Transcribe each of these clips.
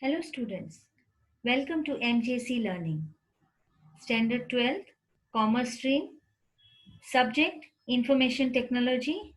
Hello students, welcome to MJC Learning. Standard 12, Commerce Stream, Subject Information Technology,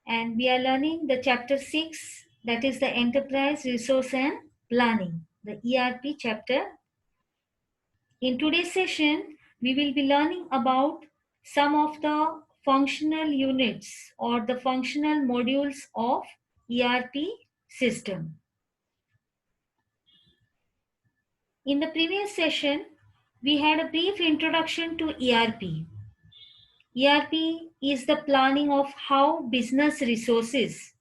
and we are learning the chapter 6, that is the Enterprise Resource and Planning, the ERP chapter. In today's session, we will be learning about some of the functional units or the functional modules of ERP system. In the previous session, we had a brief introduction to ERP. ERP is the planning of how business resources,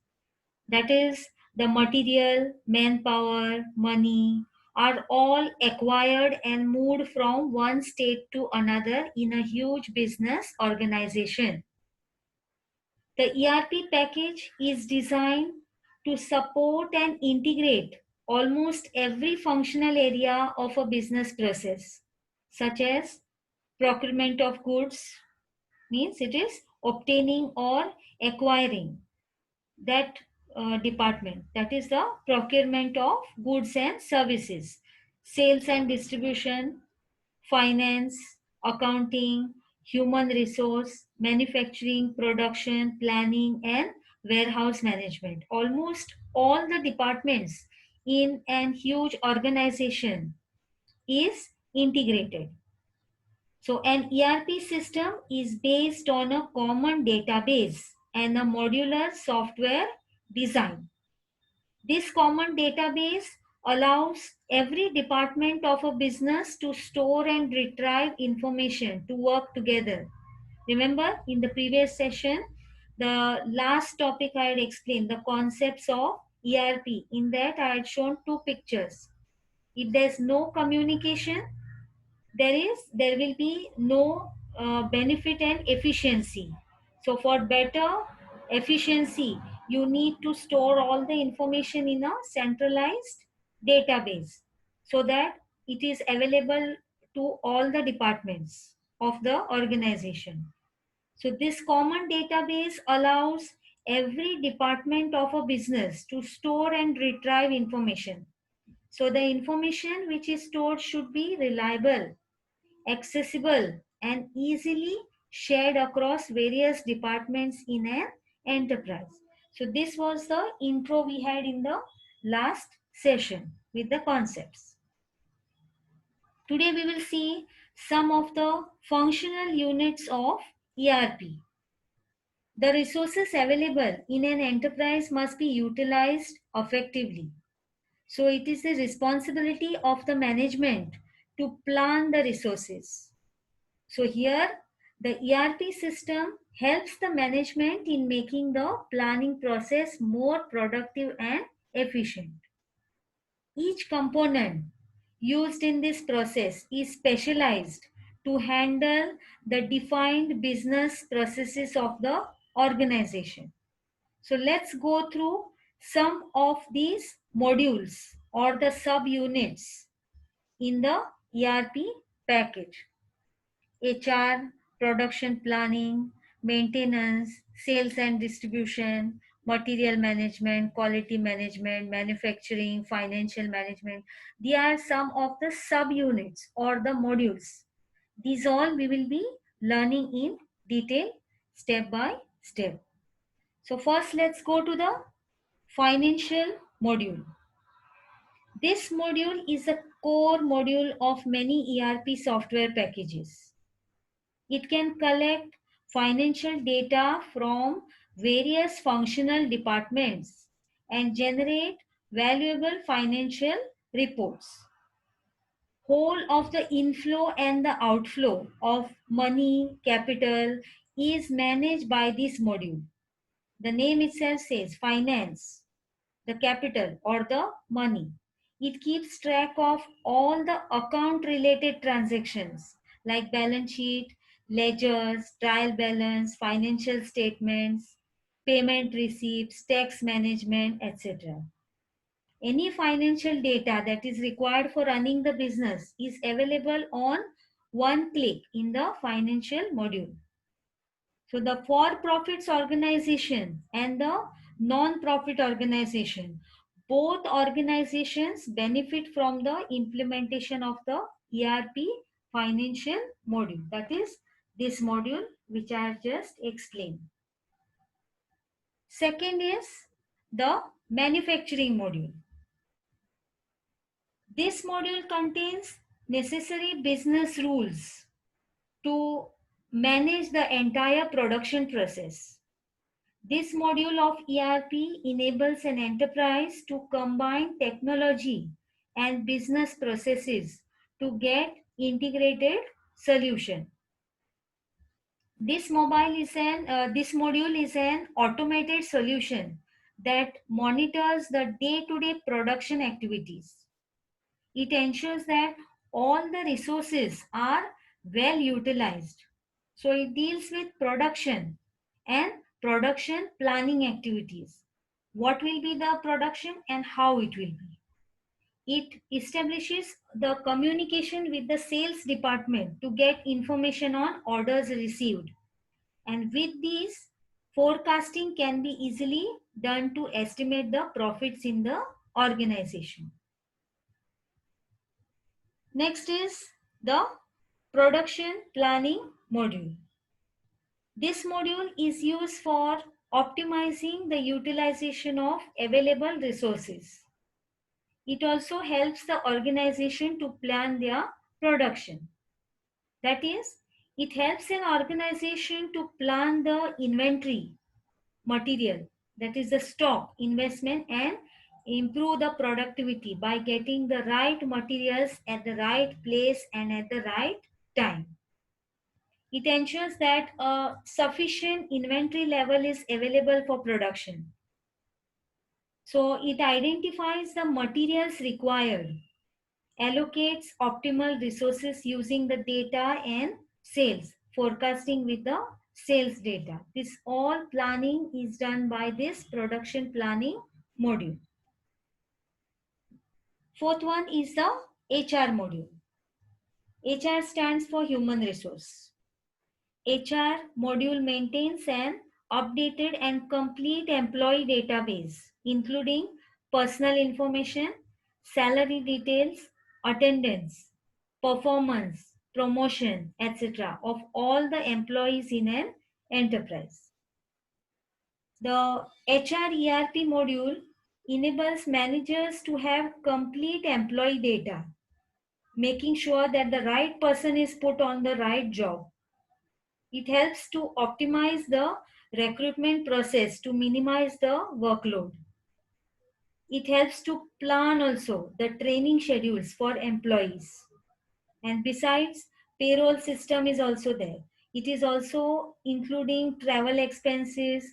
that is, the material, manpower, money, are all acquired and moved from one state to another in a huge business organization. The ERP package is designed to support and integrate almost every functional area of a business process, such as procurement of goods, means it is obtaining or acquiring that department, that is the procurement of goods and services, sales and distribution, finance, accounting, human resource, manufacturing, production, planning, and warehouse management. Almost all the departments in an huge organization is integrated. So an ERP system is based on a common database and a modular software design. This common database allows every department of a business to store and retrieve information to work together. Remember, in the previous session, the last topic I had explained, the concepts of ERP. In that, I had shown two pictures. If there's no communication, there will be no benefit and efficiency. So for better efficiency, you need to store all the information in a centralized database so that it is available to all the departments of the organization. So this common database allows every department of a business to store and retrieve information. So the information which is stored should be reliable, accessible, and easily shared across various departments in an enterprise. So this was the intro we had in the last session with the concepts. Today we will see some of the functional units of ERP. The resources available in an enterprise must be utilized effectively. So it is the responsibility of the management to plan the resources. So here the ERP system helps the management in making the planning process more productive and efficient. Each component used in this process is specialized to handle the defined business processes of the organization. So let's go through some of these modules or the subunits in the ERP package. HR, production planning, maintenance, sales and distribution, material management, quality management, manufacturing, financial management. These are some of the subunits or the modules. These all we will be learning in detail step by step. So first let's go to the financial module. This module is a core module of many ERP software packages. It can collect financial data from various functional departments and generate valuable financial reports. Whole of the inflow and the outflow of money, capital is managed by this module. The name itself says finance, the capital or the money. It keeps track of all the account related transactions like balance sheet, ledgers, trial balance, financial statements, payment receipts, tax management, etc. Any financial data that is required for running the business is available on one click in the financial module. So the for-profits organization and the non-profit organization Both organizations benefit from the implementation of the ERP financial module. That is this module which I have just explained. Second is the manufacturing module. This module contains necessary business rules to manage the entire production process. This module of ERP enables an enterprise to combine technology and business processes to get integrated solution. This module is an automated solution that monitors the day-to-day production activities. It ensures that all the resources are well utilized. So it deals with production and production planning activities. What will be the production and how it will be. It establishes the communication with the sales department to get information on orders received. And with these, forecasting can be easily done to estimate the profits in the organization. Next is the production planning module. This module is used for optimizing the utilization of available resources. It also helps the organization to plan their production. That is, it helps an organization to plan the inventory material, that is the stock investment, and improve the productivity by getting the right materials at the right place and at the right time. It ensures that a sufficient inventory level is available for production. So it identifies the materials required, allocates optimal resources using the data and sales, forecasting with the sales data. This all planning is done by this production planning module. Fourth one is the HR module. HR stands for human resource. HR module maintains an updated and complete employee database, including personal information, salary details, attendance, performance, promotion, etc. of all the employees in an enterprise. The HR ERP module enables managers to have complete employee data, making sure that the right person is put on the right job. It helps to optimize the recruitment process to minimize the workload. It helps to plan also the training schedules for employees. And besides, payroll system is also there. It is also including travel expenses,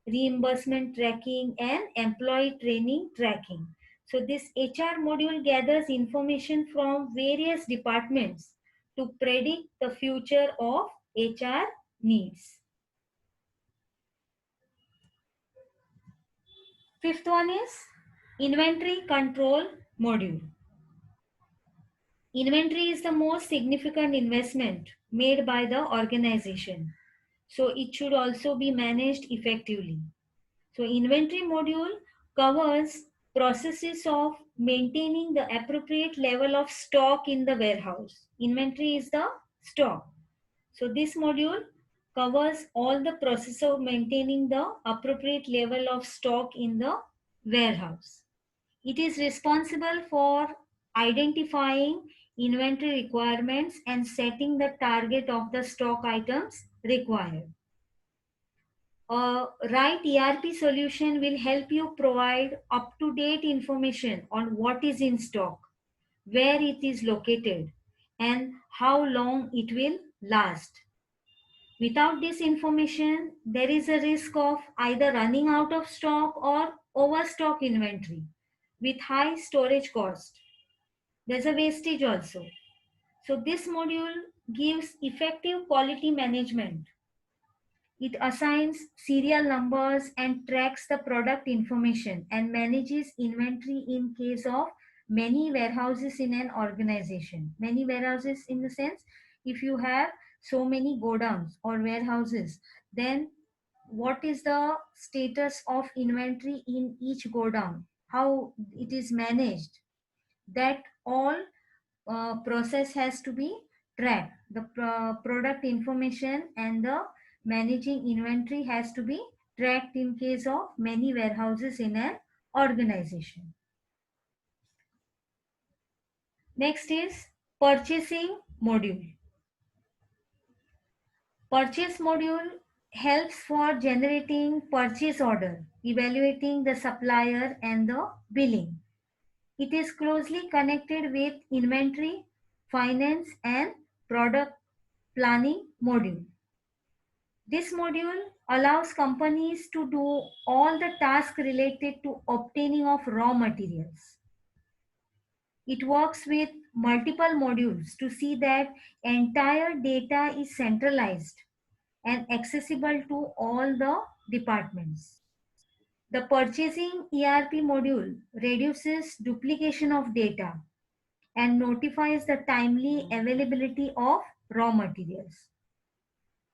reimbursement tracking, and employee training tracking. So this HR module gathers information from various departments to predict the future of HR needs. Fifth one is inventory control module. Inventory is the most significant investment made by the organization. So it should also be managed effectively. So inventory module covers processes of maintaining the appropriate level of stock in the warehouse. Inventory is the stock. So this module covers all the process of maintaining the appropriate level of stock in the warehouse. It is responsible for identifying inventory requirements and setting the target of the stock items required. A right ERP solution will help you provide up-to-date information on what is in stock, where it is located, and how long it will last. Without this information, there is a risk of either running out of stock or overstock inventory with high storage cost. There's a wastage also. So this module gives effective quality management. It assigns serial numbers and tracks the product information and manages inventory in case of many warehouses in an organization. Many warehouses in the sense, if you have so many godowns or warehouses, then what is the status of inventory in each godown? how it is managed, that all process has to be tracked. The product information and the managing inventory has to be tracked in case of many warehouses in an organization. Next is purchasing module. Purchase module helps for generating purchase order, evaluating the supplier and the billing. It is closely connected with inventory, finance and product planning module. This module allows companies to do all the tasks related to obtaining of raw materials. It works with multiple modules to see that entire data is centralized and accessible to all the departments. The purchasing ERP module reduces duplication of data and notifies the timely availability of raw materials.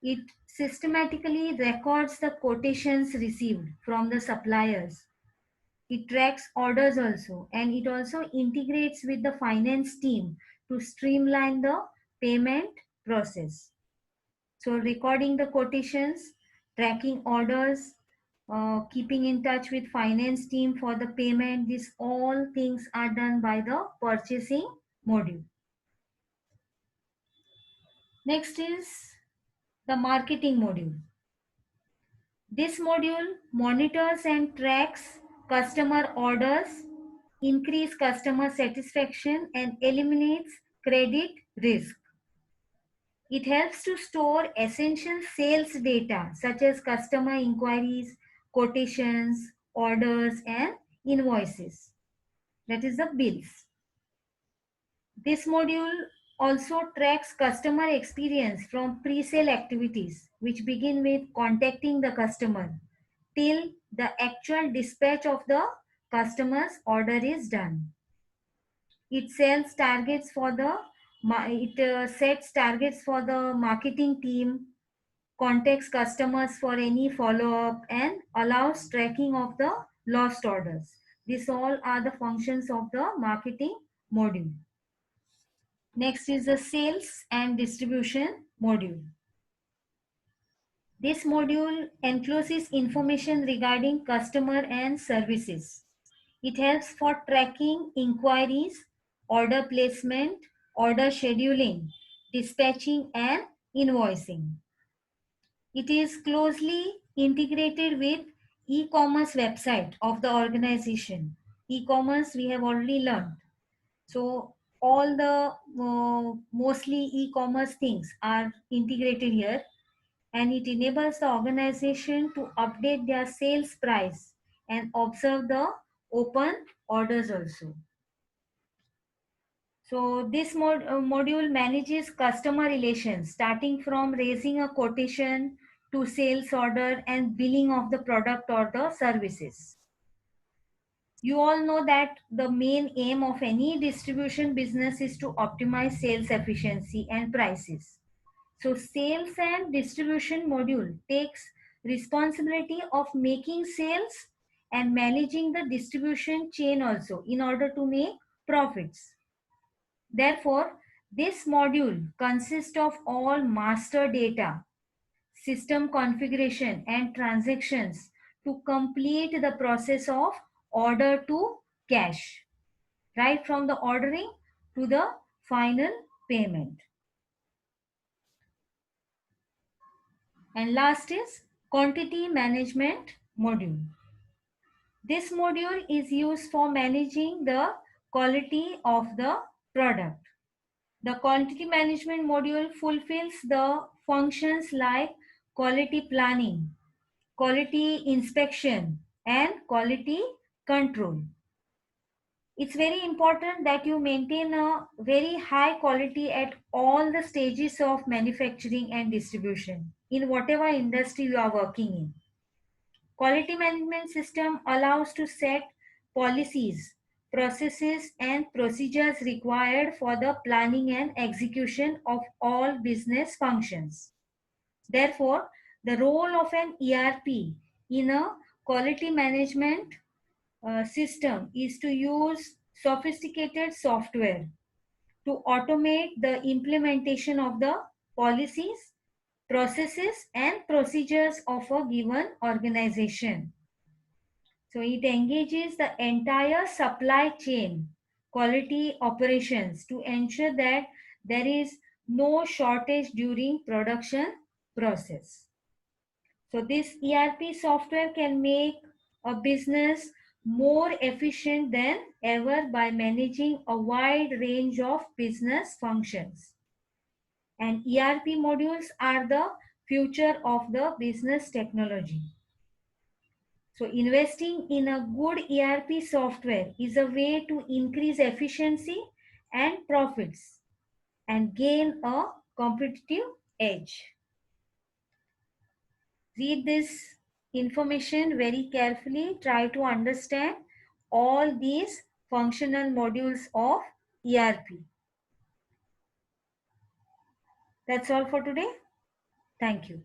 It systematically records the quotations received from the suppliers. It tracks orders also, and it also integrates with the finance team to streamline the payment process. So recording the quotations, tracking orders, keeping in touch with finance team for the payment, these all things are done by the purchasing module. Next is the marketing module. This module monitors and tracks customer orders, increase customer satisfaction and eliminates credit risk. It helps to store essential sales data such as customer inquiries, quotations, orders, and invoices. That is the bills. This module also tracks customer experience from pre-sale activities, which begin with contacting the customer till the actual dispatch of the customer's order is done. It sets targets for the sets targets for the marketing team, contacts customers for any follow-up, and allows tracking of the lost orders. These all are the functions of the marketing module. Next is the sales and distribution module. This module encloses information regarding customer and services. It helps for tracking inquiries, order placement, order scheduling, dispatching, and invoicing. It is closely integrated with e-commerce website of the organization. E-commerce we have already learned. So all the mostly e-commerce things are integrated here, and it enables the organization to update their sales price and observe the open orders also. So this module manages customer relations starting from raising a quotation to sales order and billing of the product or the services. You all know that the main aim of any distribution business is to optimize sales efficiency and prices. So sales and distribution module takes responsibility of making sales and managing the distribution chain also in order to make profits. Therefore, this module consists of all master data, system configuration and transactions to complete the process of order to cash, right from the ordering to the final payment. And last is quantity management module. This module is used for managing the quality of the product. The quantity management module fulfills the functions like quality planning, quality inspection, and quality control. It's very important that you maintain a very high quality at all the stages of manufacturing and distribution in whatever industry you are working in. Quality management system allows to set policies, processes and procedures required for the planning and execution of all business functions. Therefore, the role of an ERP in a quality management system is to use sophisticated software to automate the implementation of the policies, processes, and procedures of a given organization. So it engages the entire supply chain quality operations to ensure that there is no shortage during production process. So this ERP software can make a business more efficient than ever by managing a wide range of business functions. And ERP modules are the future of the business technology. So investing in a good ERP software is a way to increase efficiency and profits and gain a competitive edge. Read this information very carefully. Try to understand all these functional modules of ERP. That's all for today. Thank you.